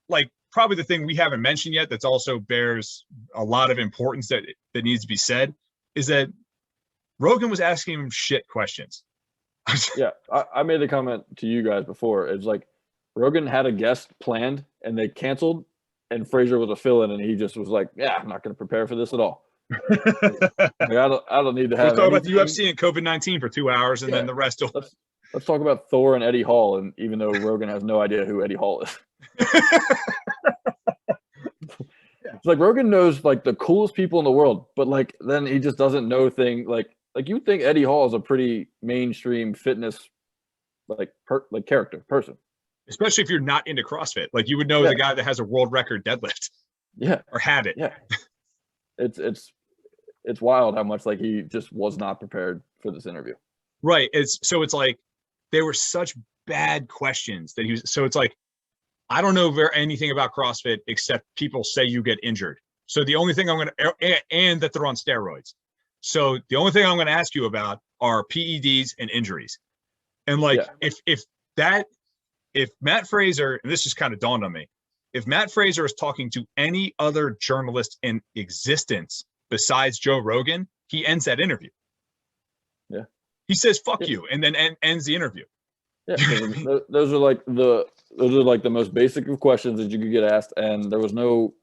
like probably the thing we haven't mentioned yet that's also bears a lot of importance that needs to be said is that Rogan was asking him shit questions. Yeah, I made a comment to you guys before. It's like Rogan had a guest planned and they canceled, and Fraser was a fill-in, and he just was like, "Yeah, I'm not going to prepare for this at all. Like, I don't need to Let's have talk about the anything." UFC and COVID-19 for 2 hours, and then Yeah, the rest will. let's talk about Thor and Eddie Hall, and even though Rogan has no idea who Eddie Hall is. It's like Rogan knows like the coolest people in the world, but like then he just doesn't know thing like you think Eddie Hall is a pretty mainstream fitness like character person. Especially if you're not into CrossFit, like you would know Yeah, the guy that has a world record deadlift yeah, or had it. yeah. It's wild how much like he just was not prepared for this interview. Right. It's like they were such bad questions that he was. So it's like I don't know anything about CrossFit except people say you get injured. So the only thing I'm going to, and that they're on steroids. So the only thing I'm going to ask you about are PEDs and injuries. And like, Yeah, if Matt Fraser, and this just kind of dawned on me, if Matt Fraser is talking to any other journalist in existence besides Joe Rogan, he ends that interview. yeah, He says, fuck yeah. you, and then ends the interview. Yeah, those are like the most basic of questions that you could get asked, and there was no,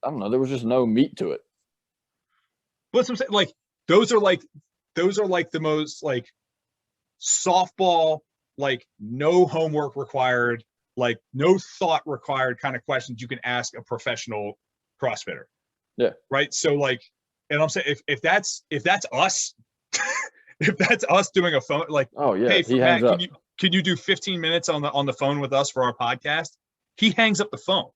I don't know, there was just no meat to it. What's I'm saying? Like those are like the most like softball, like no homework required, like no thought required kind of questions you can ask a professional CrossFitter. Yeah. Right. So like, and I'm saying if that's us, if that's us doing a phone, like, Oh yeah, hey, he hangs Matt, up. can you do 15 minutes on the phone with us for our podcast? He hangs up the phone.